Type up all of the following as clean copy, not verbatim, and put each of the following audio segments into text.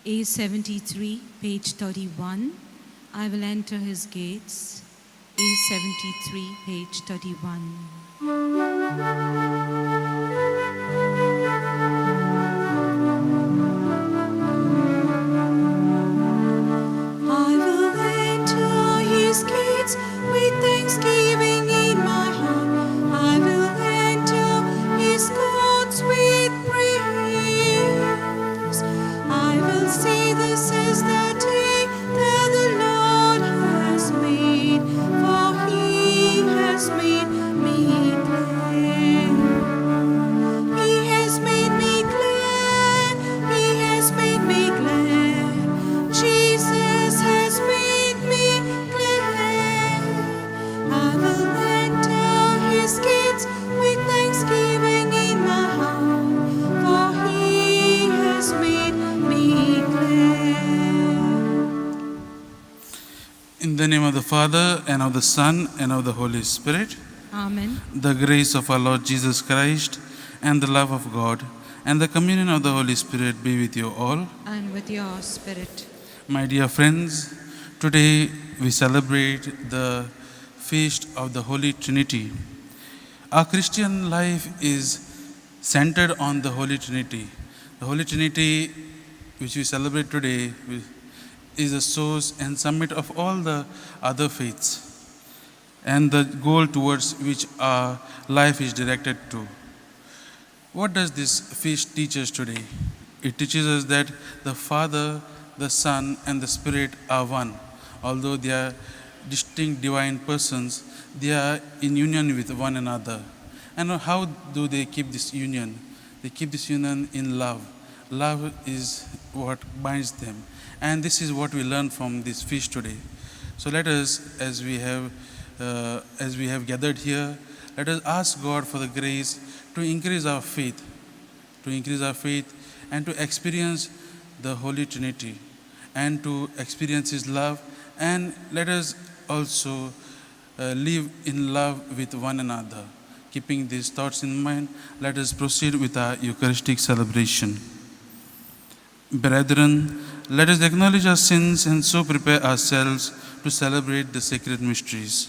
A73, page 31. I will enter his gates. A73, page 31. I will enter his gates with thanksgiving in my heart. I will enter his courts with praise. I will say, this is the day that the Lord has made, for he has made me glad. He has made me glad. He has made me glad. Jesus has made me glad. I will enter his gates with thanksgiving in my heart, for he has made me glad. In the name of the Father, and of the Son, and of the Holy Spirit, Amen. the grace of our Lord Jesus Christ, and the love of God, and the communion of the Holy Spirit be with you all. And with your spirit. My dear friends, today we celebrate the feast of the Holy Trinity. Our Christian life is centered on the Holy Trinity. The Holy Trinity, which we celebrate today, is the source and summit of all the other faiths, and the goal towards which our life is directed to. What does this feast teach us today? It teaches us that the Father, the Son, and the Spirit are one. Although they are distinct divine persons, they are in union with one another. And how do they keep this union? They keep this union in love. Love is what binds them. And this is what we learn from this feast today. So let us, as we have gathered here, let us ask God for the grace to increase our faith, and to experience the Holy Trinity, and to experience His love. And let us also live in love with one another. Keeping these thoughts in mind, let us proceed with our Eucharistic celebration. Brethren, let us acknowledge our sins and so prepare ourselves to celebrate the sacred mysteries.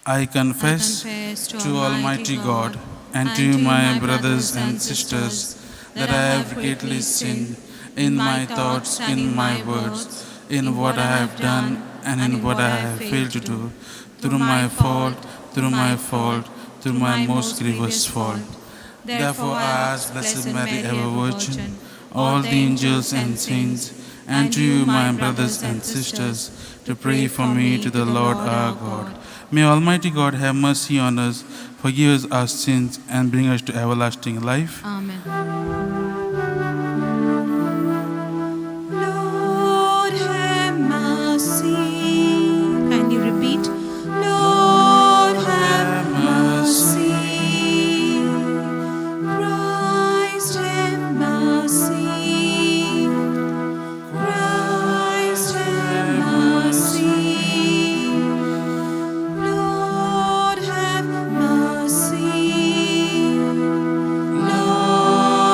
I confess to Almighty God and to you, my brothers and sisters, that I have greatly sinned in my thoughts, in my words, in what I have done and in what I have failed to do, through my fault, through my most grievous fault. Therefore I ask Blessed Mary, ever Virgin, all the angels and saints, and to you, my brothers and sisters, to pray for me to the Lord our God. May Almighty God have mercy on us, forgive us our sins, and bring us to everlasting life. Amen. Lord have mercy. Can you repeat? Lord have mercy. Christ have mercy. Christ have mercy. Lord have mercy. Lord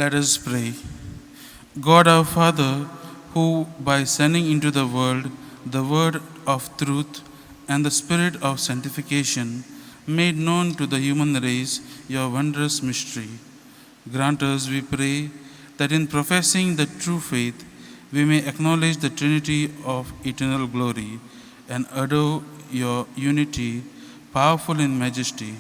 Let us pray. God our Father, who by sending into the world the word of truth and the spirit of sanctification made known to the human race your wondrous mystery, grant us, we pray, that in professing the true faith we may acknowledge the Trinity of eternal glory and adore your unity, powerful in majesty,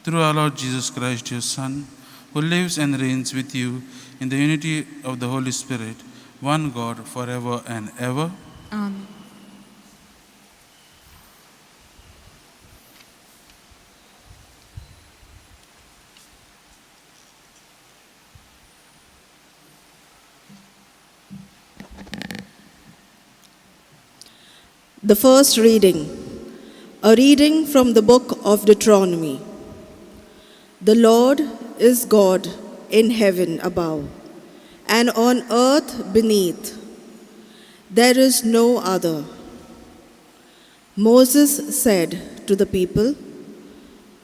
through our Lord Jesus Christ, your Son, who lives and reigns with you in the unity of the Holy Spirit, one God, forever and ever. Amen. The first reading, a reading from the book of Deuteronomy. The Lord is God in heaven above, and on earth beneath. There is no other. Moses said to the people,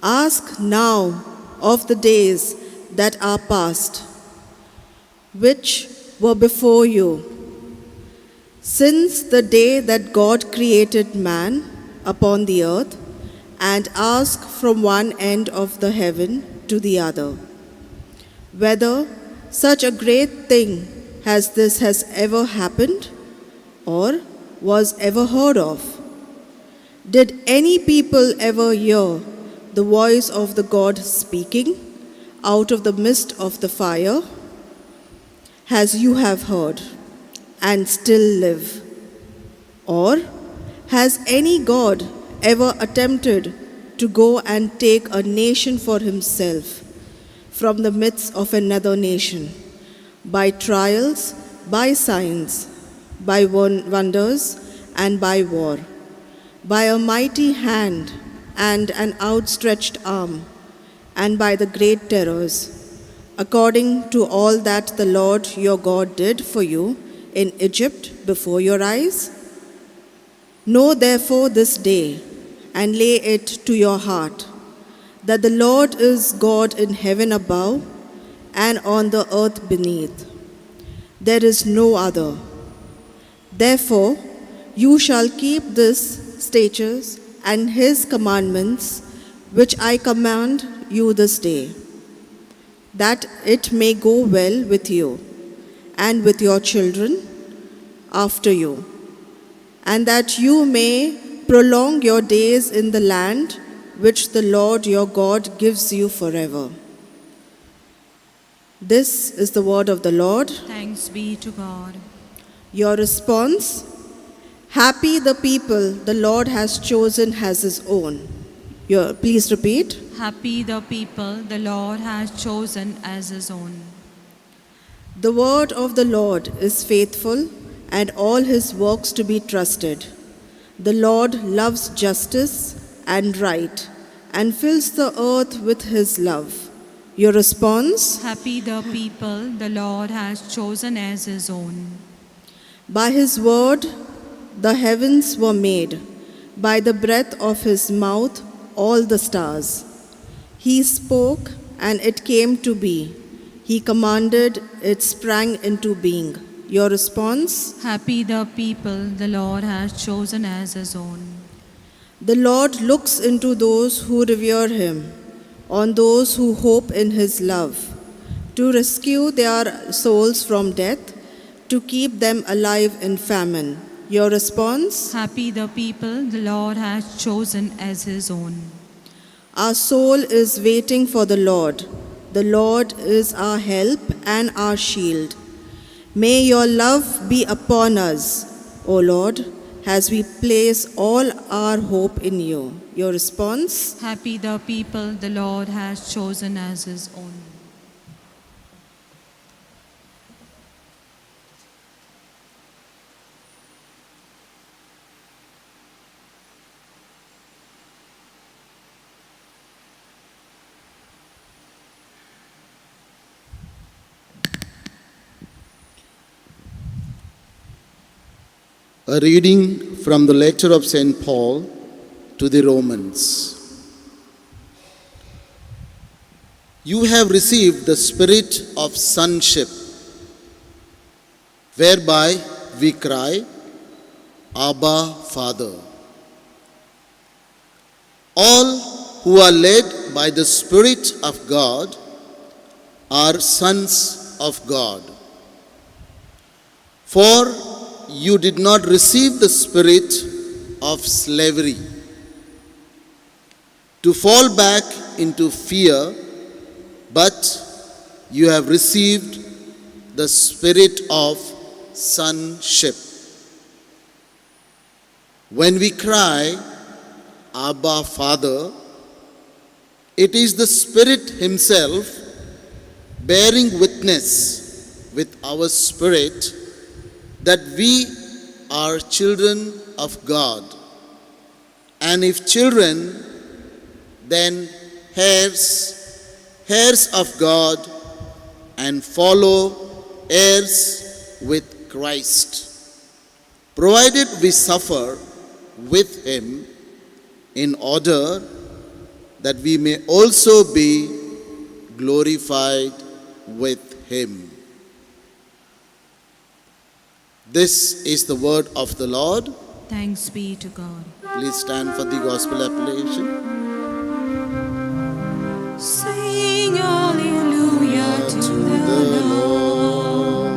"Ask now of the days that are past, which were before you, since the day that God created man upon the earth, and ask from one end of the heaven to the other, whether such a great thing as this has ever happened, or was ever heard of. Did any people ever hear the voice of the God speaking out of the midst of the fire, as you have heard, and still live? Or has any God ever attempted to go and take a nation for himself from the midst of another nation, by trials, by signs, by wonders, and by war, by a mighty hand and an outstretched arm, and by the great terrors, according to all that the Lord your God did for you in Egypt before your eyes? Know therefore this day, and lay it to your heart, that the Lord is God in heaven above and on the earth beneath. There is no other. Therefore you shall keep this statutes and his commandments, which I command you this day, that it may go well with you and with your children after you, and that you may prolong your days in the land which the Lord your God gives you forever." This is the word of the Lord. Thanks be to God. Your response: happy the people the Lord has chosen as his own. Please repeat. Happy the people the Lord has chosen as his own. The word of the Lord is faithful, and all his works to be trusted. The Lord loves justice and right, and fills the earth with his love. Your response: Happy the people the Lord has chosen as his own. by his word the heavens were made, by the breath of his mouth all the stars. He spoke, and it came to be. He commanded, it sprang into being. Your response: Happy the people the Lord has chosen as his own. the Lord looks into those who revere him, on those who hope in his love, to rescue their souls from death, to keep them alive in famine. Your response: Happy the people the Lord has chosen as his own. our soul is waiting for the Lord. The Lord is our help and our shield. May your love be upon us, O Lord, as we place all our hope in you. Your response: Happy the people the Lord has chosen as his own. A reading from the letter of St. Paul to the Romans. You have received the spirit of sonship, whereby we cry, Abba, Father. All who are led by the Spirit of God are sons of God. For you did not receive the spirit of slavery to fall back into fear, but you have received the spirit of sonship. When we cry, Abba, Father, it is the Spirit Himself bearing witness with our spirit that we are children of God. And if children, then heirs of God, and follow heirs with Christ, provided we suffer with Him, in order that we may also be glorified with Him. This is the word of the Lord. Thanks be to God. Please stand for the gospel appellation. Sing hallelujah to the Lord.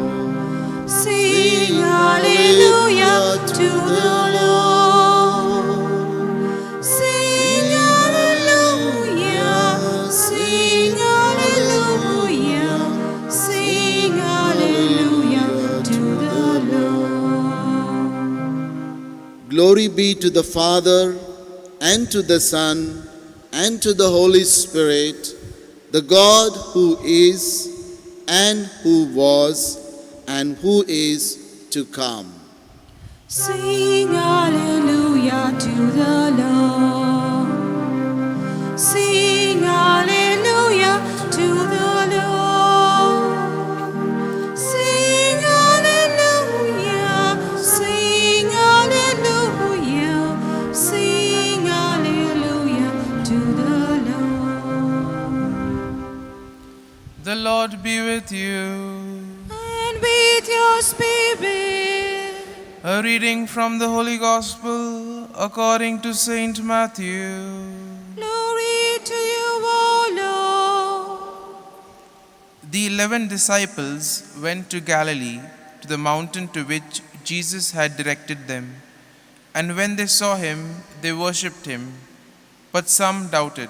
Sing hallelujah to the Lord. Sing hallelujah. Sing hallelujah. Sing hallelujah to the Lord. Glory be to the Father, and to the Son, and to the Holy Spirit, the God who is, and who was, and who is to come. Sing hallelujah to the Lord. Sing hallelujah to the Lord. Sing hallelujah. Sing hallelujah. Sing hallelujah to the Lord. The Lord be with you. And with your spirit. A reading from the Holy Gospel according to Saint Matthew. Glory to you, O Lord. The 11 disciples went to Galilee, to the mountain to which Jesus had directed them. And when they saw Him, they worshipped Him, but some doubted.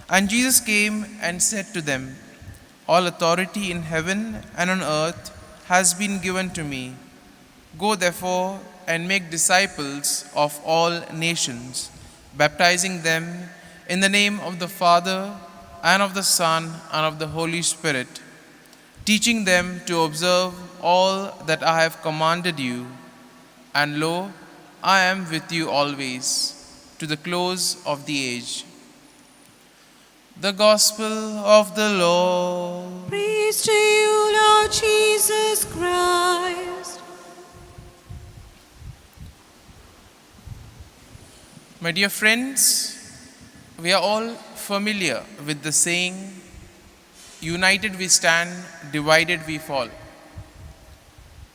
And Jesus came and said to them, All authority in heaven and on earth has been given to me. Go therefore and make disciples of all nations, baptizing them in the name of the Father and of the Son and of the Holy Spirit, teaching them to observe all that I have commanded you. And lo, I am with you always, to the close of the age. The Gospel of the Lord. Praise to you, Lord Jesus Christ. My dear friends, we are all familiar with the saying, united we stand, divided we fall.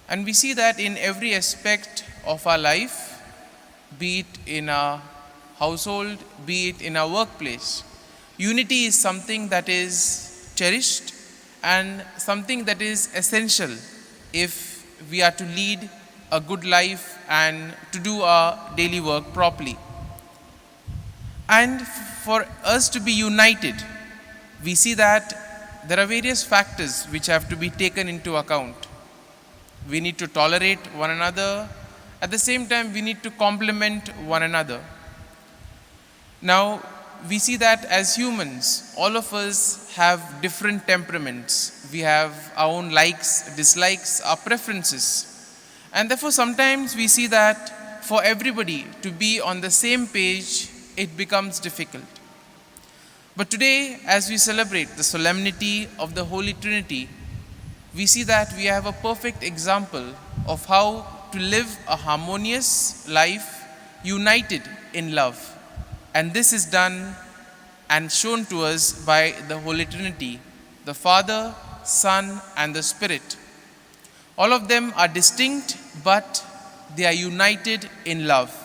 And we see that in every aspect of our life, be it in our household, be it in our workplace. Unity is something that is cherished and something that is essential if we are to lead a good life and to do our daily work properly. And for us to be united, we see that there are various factors which have to be taken into account. We need to tolerate one another. At the same time, we need to complement one another. Now, we see that as humans, all of us have different temperaments. We have our own likes, dislikes, our preferences. And therefore, sometimes we see that for everybody to be on the same page, it becomes difficult. But today, as we celebrate the solemnity of the Holy Trinity, we see that we have a perfect example of how to live a harmonious life united in love. And this is done and shown to us by the Holy Trinity, the Father, Son, and the Spirit. All of them are distinct, but they are united in love.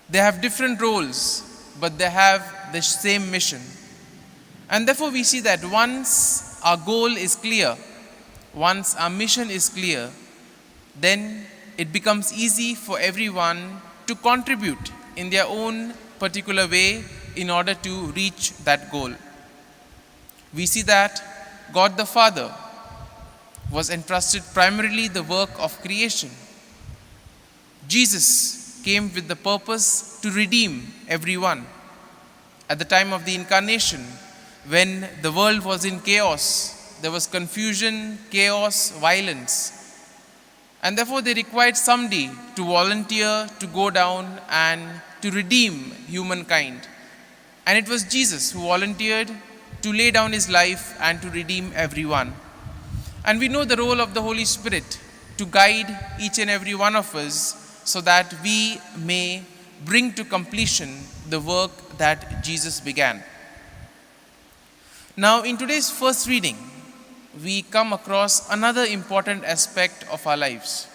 They have different roles, but they have the same mission. And therefore we see that once our goal is clear, once our mission is clear, then it becomes easy for everyone to contribute in their own particular way in order to reach that goal. We see that God the Father was entrusted primarily the work of creation. Jesus came with the purpose to redeem everyone. At the time of the incarnation, when the world was in chaos, there was confusion, chaos, violence. And therefore they required somebody to volunteer to go down and to redeem humankind. And it was Jesus who volunteered to lay down his life and to redeem everyone. And we know the role of the Holy Spirit to guide each and every one of us so that we may bring to completion the work that Jesus began. Now, in today's first reading, we come across another important aspect of our lives.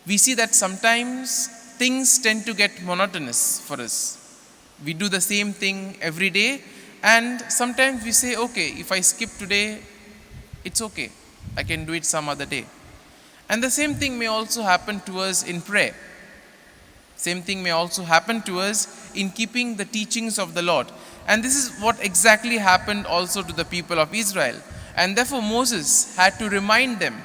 We see that sometimes things tend to get monotonous for us. We do the same thing every day, and sometimes we say, okay, if I skip today, it's okay. I can do it some other day. And the same thing may also happen to us in prayer. Same thing may also happen to us in keeping the teachings of the Lord. And this is what exactly happened also to the people of Israel. And therefore Moses had to remind them,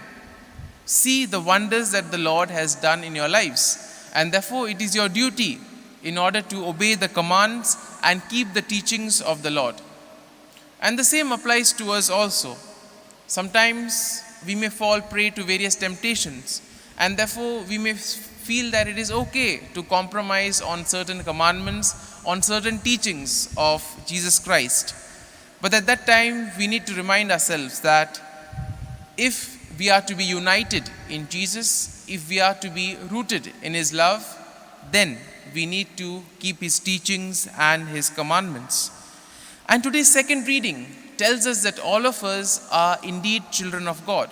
see the wonders that the Lord has done in your lives. And therefore it is your duty in order to obey the commands and keep the teachings of the Lord. And the same applies to us also. Sometimes we may fall prey to various temptations, and therefore we may feel that it is okay to compromise on certain commandments, on certain teachings of Jesus Christ. But at that time, we need to remind ourselves that if we are to be united in Jesus, if we are to be rooted in his love, then we need to keep his teachings and his commandments. And today's second reading tells us that all of us are indeed children of God.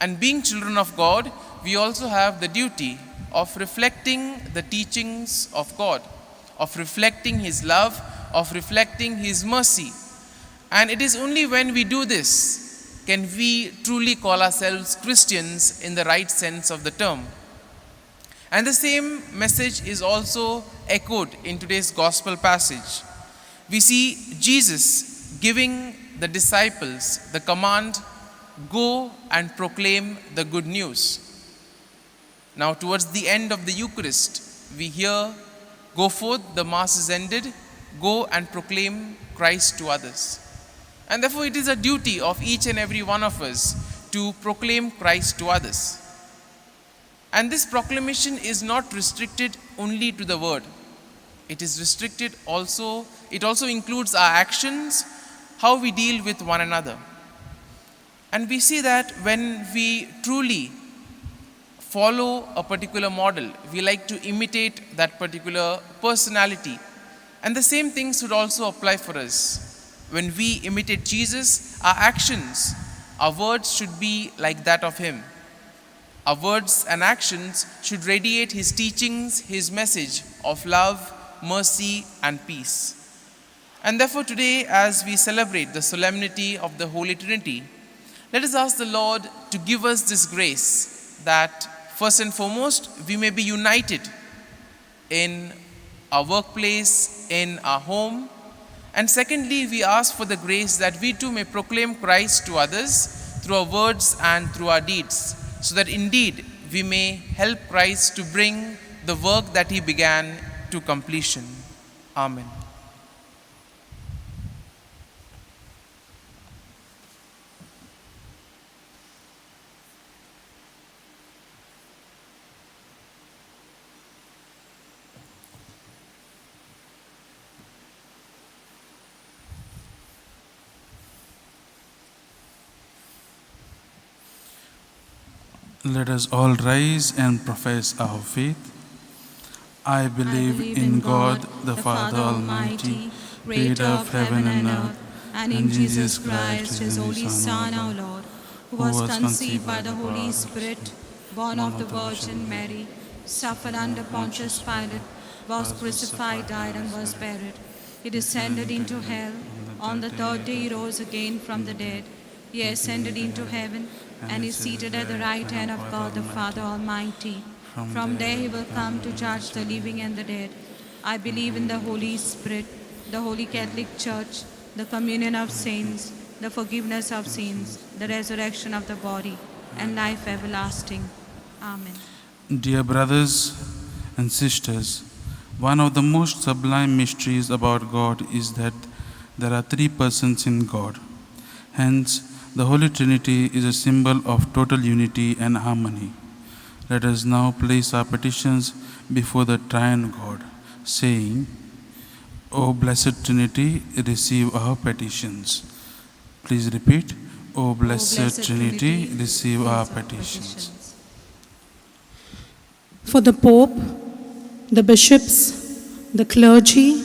And being children of God, we also have the duty of reflecting the teachings of God, of reflecting his love, of reflecting his mercy. And it is only when we do this can we truly call ourselves Christians in the right sense of the term. And the same message is also echoed in today's gospel passage. We see Jesus giving the disciples the command, go and proclaim the good news. Now towards the end of the Eucharist, we hear, go forth, the Mass is ended, go and proclaim Christ to others. And therefore it is a duty of each and every one of us to proclaim Christ to others. And this proclamation is not restricted only to the word. It is restricted also, it also includes our actions, how we deal with one another. And we see that when we truly follow a particular model, we like to imitate that particular personality. And the same thing should also apply for us. When we imitate Jesus, our actions, our words should be like that of him. Our words and actions should radiate his teachings, his message of love, mercy, and peace. And therefore today, as we celebrate the solemnity of the Holy Trinity, let us ask the Lord to give us this grace that first and foremost, we may be united in our workplace, in our home. And secondly, we ask for the grace that we too may proclaim Christ to others through our words and through our deeds, so that indeed we may help Christ to bring the work that he began to completion. Amen. Let us all rise and profess our faith. I believe in God, the Father Almighty, creator of heaven and earth, and in Jesus Christ, his only Son, our Lord, who was conceived by the Holy Spirit, born of the Virgin Mary, suffered under Pontius Pilate, was crucified, died, and was buried. He descended into hell. On the third day he rose again from the dead. He ascended into heaven, and is seated at the right hand of God the Father Almighty. From there he will come to judge the living and the dead. I believe in the Holy Spirit, the Holy Catholic Church, the communion of saints, the forgiveness of sins, the resurrection of the body, and life everlasting. Amen. Dear brothers and sisters, one of the most sublime mysteries about God is that there are three persons in God. Hence, the Holy Trinity is a symbol of total unity and harmony. Let us now place our petitions before the triune God, saying, O blessed Trinity, receive our petitions. Please repeat, O blessed Trinity, receive our petitions. For the Pope, the bishops, the clergy,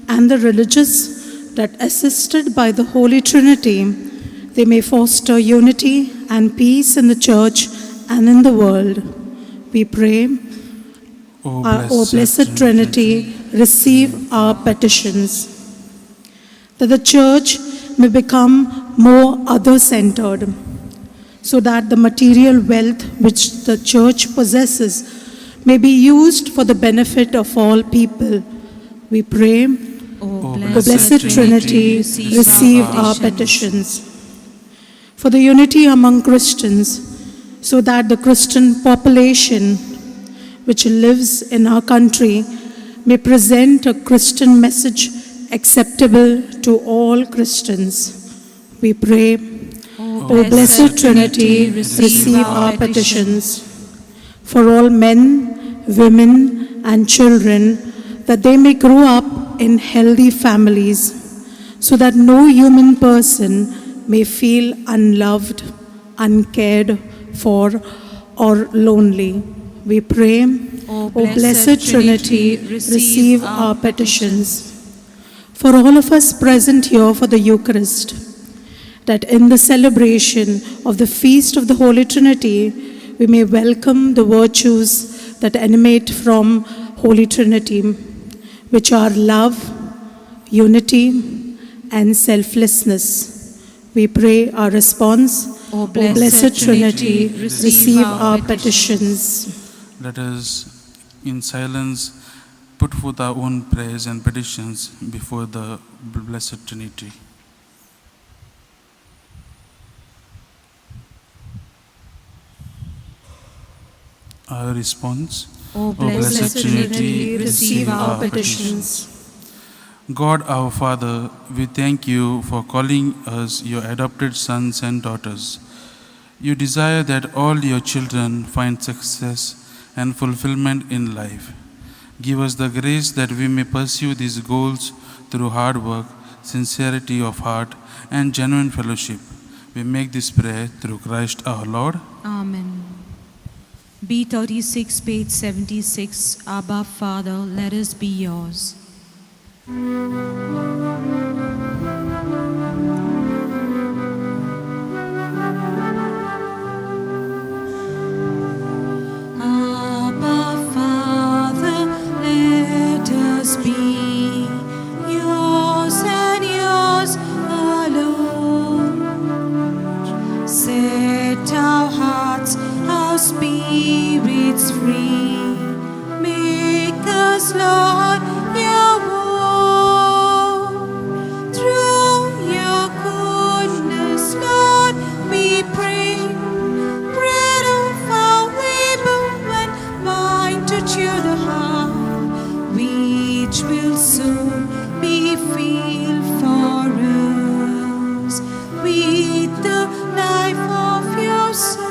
and the religious that assisted by the Holy Trinity, they may foster unity and peace in the Church and in the world. We pray, O blessed Trinity, receive our petitions. That the Church may become more other-centered, so that the material wealth which the Church possesses may be used for the benefit of all people. We pray, O blessed Trinity, receive our petitions. For the unity among Christians, so that the Christian population which lives in our country may present a Christian message acceptable to all Christians. We pray, O blessed Trinity, receive our petitions. For all men, women, and children, that they may grow up in healthy families, so that no human person may feel unloved, uncared for, or lonely. We pray, O blessed Trinity, receive our petitions. For all of us present here for the Eucharist, that in the celebration of the feast of the Holy Trinity, we may welcome the virtues that emanate from Holy Trinity, which are love, unity, and selflessness. We pray our response, O blessed Trinity, receive our petitions. Let us, in silence, put forth our own prayers and petitions before the Blessed Trinity. Our response, O Blessed Trinity, receive our petitions. God our Father, we thank you for calling us your adopted sons and daughters. You desire that all your children find success and fulfillment in life. Give us the grace that we may pursue these goals through hard work, sincerity of heart, and genuine fellowship. We make this prayer through Christ our Lord. Amen. B36, page 76. Abba, Father, let us be yours. Abba, Father, let us be yours and yours alone. Set our hearts, our spirits free. Make us, Lord, your own. Through your goodness, Lord, we pray. Bread of our labor and wine to cheer the heart, which will soon be filled for us with the life of your Son.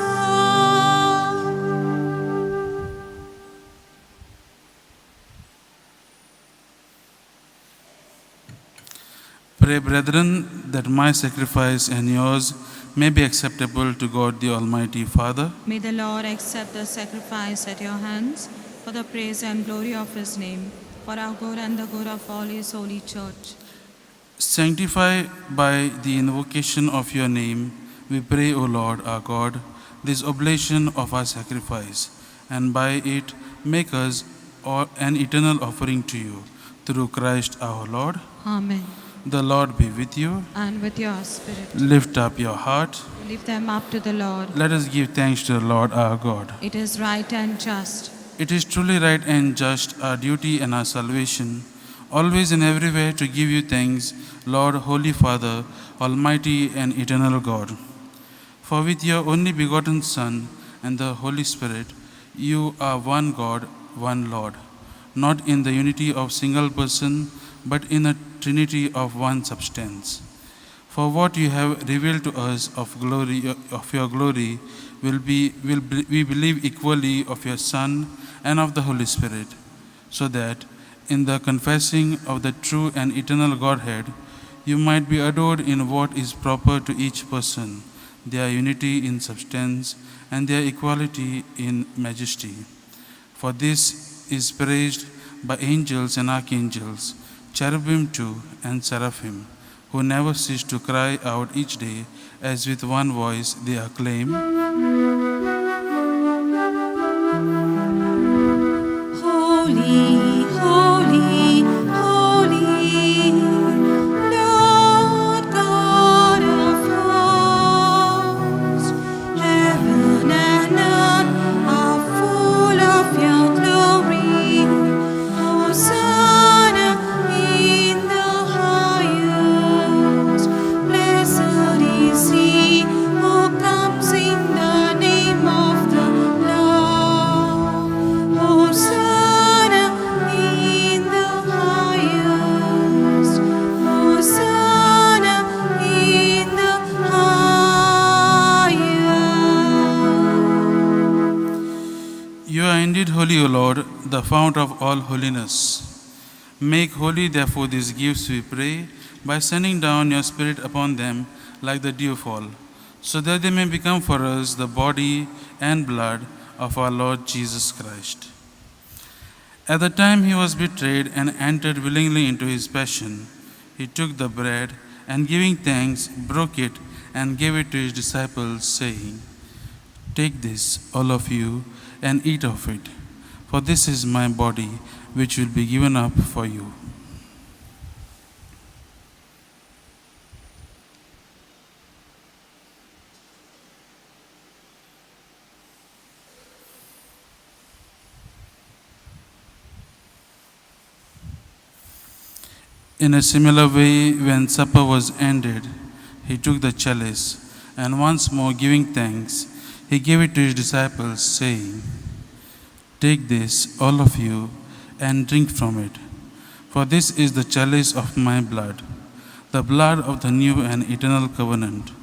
Pray, brethren, that my sacrifice and yours may be acceptable to God the Almighty Father. May the Lord accept the sacrifice at your hands for the praise and glory of his name, for our good and the good of all his holy church. Sanctify by the invocation of your name, we pray, O Lord our God, this oblation of our sacrifice, and by it make us an eternal offering to you, through Christ our Lord. Amen. The Lord be with you. And with your spirit. Lift up your heart. Lift them up to the Lord. Let us give thanks to the Lord our God. It is right and just. It is truly right and just, our duty and our salvation, always and everywhere to give you thanks, Lord, Holy Father, Almighty and eternal God. For with your only begotten Son and the Holy Spirit, you are one God, one Lord, not in the unity of single person, but in a trinity of one substance. For what you have revealed to us of your glory, we believe equally of your Son and of the Holy Spirit, so that in the confessing of the true and eternal Godhead, you might be adored in what is proper to each person, their unity in substance and their equality in majesty. For this is praised by angels and archangels, cherubim too and seraphim, who never cease to cry out each day, as with one voice they acclaim, Holy, holy, holy, Lord God of hosts. Heaven and earth are full of your glory. Hosanna in the highest. Blessed is he who comes in the name of the Lord. Hosanna in the highest. Hosanna in the highest. You are indeed holy, O Lord, the fount of all holiness. Make holy, therefore, these gifts, we pray, by sending down your Spirit upon them like the dewfall, so that they may become for us the body and blood of our Lord Jesus Christ. At the time he was betrayed and entered willingly into his passion, he took the bread and, giving thanks, broke it and gave it to his disciples, saying, "Take this, all of you, and eat of it, for this is my body, which will be given up for you." In a similar way, when supper was ended, he took the chalice, and once more giving thanks, he gave it to his disciples, saying, "Take this, all of you, and drink from it, for this is the chalice of my blood, the blood of the new and eternal covenant,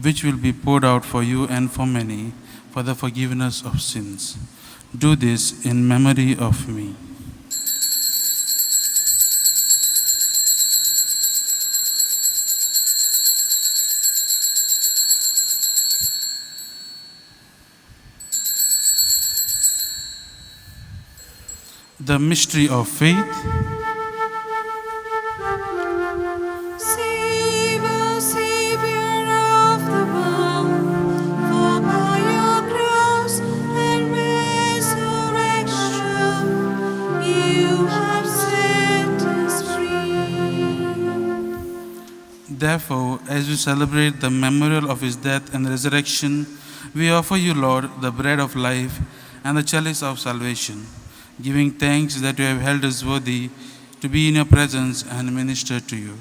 which will be poured out for you and for many for the forgiveness of sins. Do this in memory of me." The mystery of faith. Save us, Savior of the world, for by your cross and resurrection you have set us free. Therefore, as we celebrate the memorial of his death and resurrection, we offer you, Lord, the bread of life and the chalice of salvation, giving thanks that you have held us worthy to be in your presence and minister to you.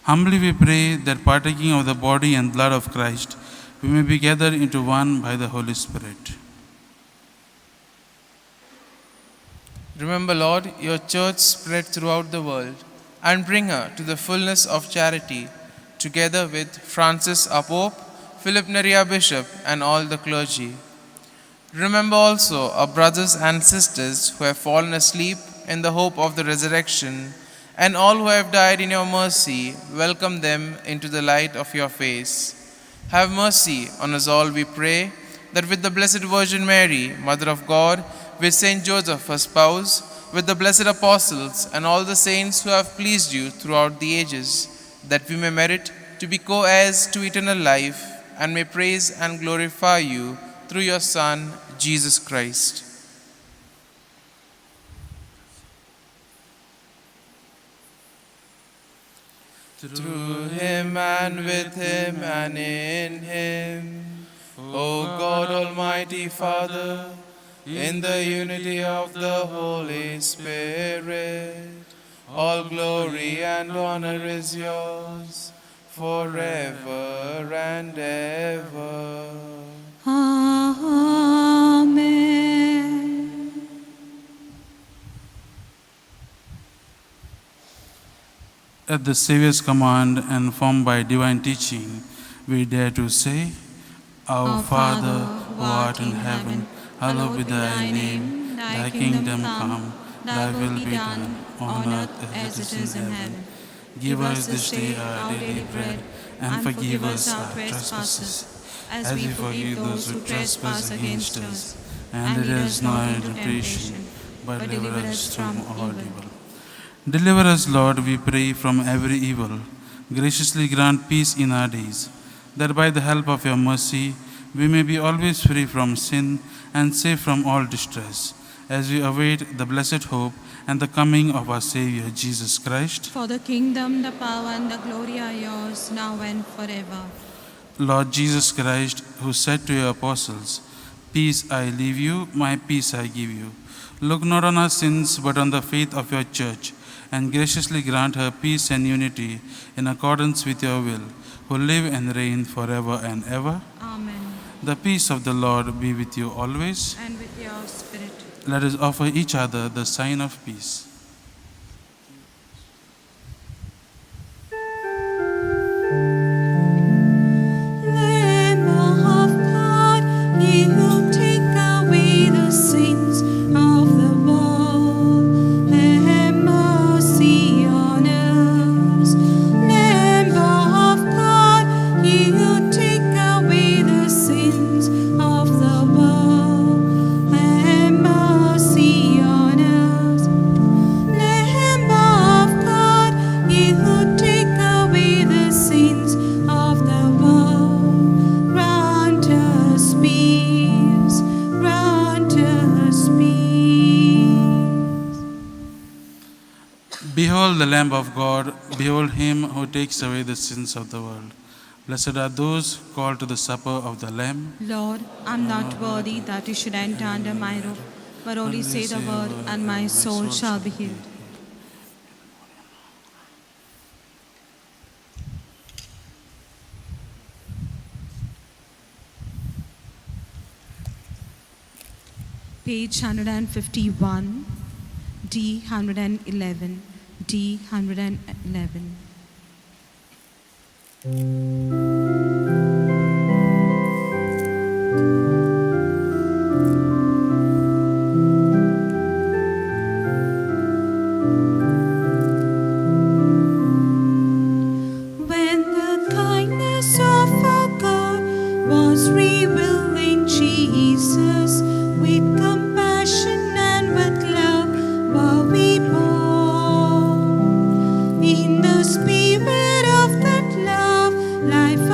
Humbly we pray that, partaking of the body and blood of Christ, we may be gathered into one by the Holy Spirit. Remember, Lord, your church spread throughout the world, and bring her to the fullness of charity, together with Francis our Pope, Philip Neri our Bishop, and all the clergy. Remember also our brothers and sisters who have fallen asleep in the hope of the resurrection, and all who have died in your mercy. Welcome them into the light of your face. Have mercy on us all, we pray, that with the Blessed Virgin Mary, Mother of God, with Saint Joseph, her spouse, with the blessed apostles, and all the saints who have pleased you throughout the ages, that we may merit to be co-heirs to eternal life, and may praise and glorify you through your Son, Jesus Christ. Through him and with him and in him, O God Almighty Father, in the unity of the Holy Spirit, all glory and honor is yours forever and ever. Amen. At the Saviour's command and formed by divine teaching, we dare to say, Our Father, who art in heaven, hallowed be thy name. Thy kingdom come, thy will be done, on earth as it is in heaven. Give us this day our daily bread, and forgive us our trespasses, as we forgive those who trespass against us. And lead us not into temptation, but deliver us from all evil. Deliver us, Lord, we pray, from every evil. Graciously grant peace in our days, that by the help of your mercy we may be always free from sin and safe from all distress, as we await the blessed hope and the coming of our Savior, Jesus Christ. For the kingdom, the power, and the glory are yours, now and forever. Lord Jesus Christ, who said to your apostles, Peace I leave you, my peace I give you. Look not on our sins, but on the faith of your church, and graciously grant her peace and unity in accordance with your will, who live and reign forever and ever. Amen. The peace of the Lord be with you always. And with your spirit. Let us offer each other the sign of peace. Lamb of God, ye who take away the sins of the world, have mercy on us. Lamb of God, ye who take away the sins of the world, have mercy on us. Lamb of God, ye who take away the sins of the world, grant us peace, grant us peace. Behold the Lamb of God, behold him who takes away the sins of the world. Blessed are those called to the supper of the Lamb. Lord, I'm not worthy that you should enter under my roof, but only say the word, and my soul shall be healed. Page 151, D 111, D 111. When the kindness of our God was revealed in Jesus, with compassion and with love were we born. In the spirit of that love, life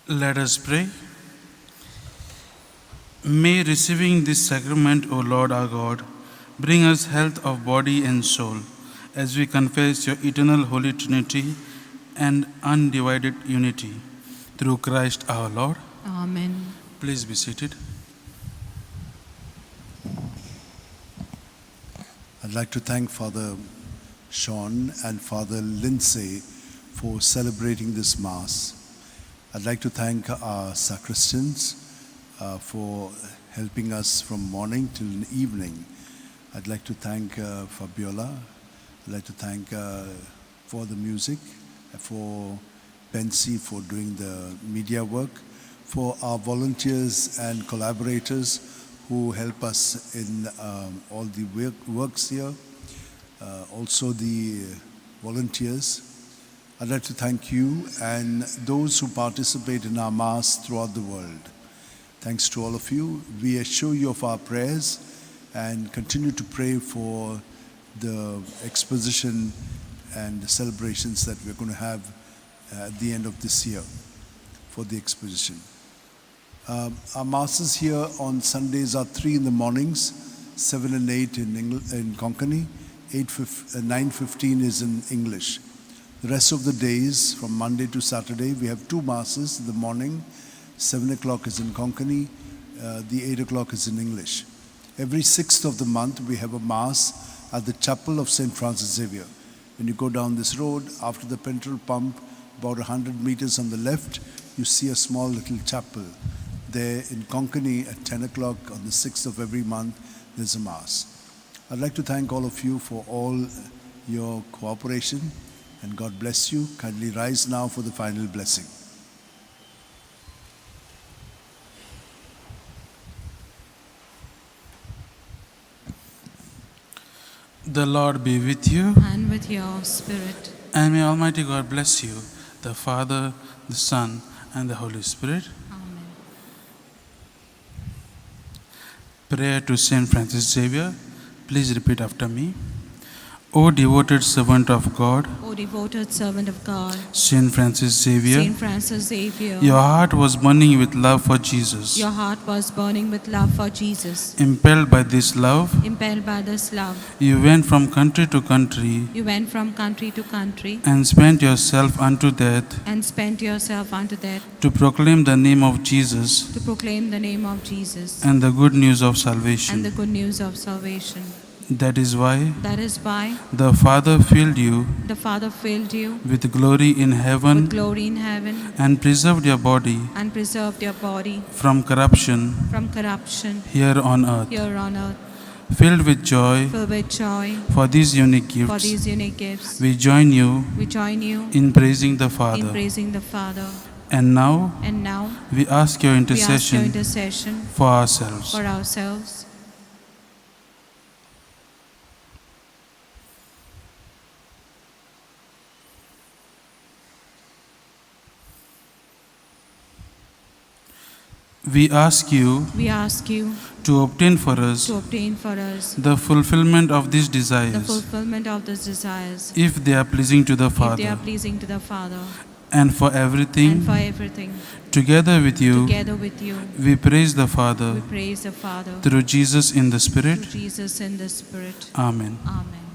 Let us pray. May receiving this sacrament, O Lord our God, bring us health of body and soul, as we confess your eternal Holy Trinity and undivided unity. Through Christ our Lord. Amen. Please be seated. I'd like to thank Father Sean and Father Lindsay for celebrating this Mass. I'd like to thank our sacristans for helping us from morning till evening. I'd like to thank Fabiola. I'd like to thank for the music, for Pensy for doing the media work, for our volunteers and collaborators who help us in all the works here, also the volunteers. I'd like to thank you and those who participate in our Mass throughout the world. Thanks to all of you. We assure you of our prayers and continue to pray for the exposition and the celebrations that we're going to have at the end of this year for the exposition. Our Masses here on Sundays are 3 in the mornings, 7 and 8 in Konkani, 9:15 is in English. The rest of the days, from Monday to Saturday, we have 2 Masses in the morning. 7 o'clock is in Konkani, the 8 o'clock is in English. Every 6th of the month, we have a Mass at the Chapel of St. Francis Xavier. When you go down this road, after the petrol pump, about 100 meters on the left, you see a small little chapel. There in Konkani at 10 o'clock on the 6th of every month, there's a Mass. I'd like to thank all of you for all your cooperation, and God bless you. Kindly rise now for the final blessing. The Lord be with you, And with your spirit. and may Almighty God bless you, the Father, the Son, and the Holy Spirit. Amen. Prayer to Saint Francis Xavier. Please repeat after me. O devoted servant of God, O devoted servant of God, Saint Francis Xavier, Saint Francis Xavier, your heart was burning with love for Jesus. your heart was burning with love for Jesus. Impelled by this love, Impelled by this love, you went from country to country you went from country to country and spent yourself unto death and spent yourself unto death to proclaim the name of Jesus to proclaim the name of Jesus and the good news of and salvation. the good news of salvation. That is why That is why the Father filled you the Father filled you with glory in with heaven glory in heaven and preserved your body and preserved your body from corruption from corruption here on earth. here on earth. Filled with joy Filled with joy for these unique for gifts, these unique gifts, we join you we join you in praising the in Father. praising the Father. And now And now we ask your we ask your intercession intercession for ourselves. for ourselves. We ask you We ask you to obtain for us to obtain for us the fulfillment of these the desires, fulfillment of these desires, if they are pleasing to the if they are Father, pleasing to the Father, and for and everything. for everything. Together with you, Together with you, we praise the we Father praise the Father through Jesus in the Spirit. through Jesus in the Spirit. Amen. Amen.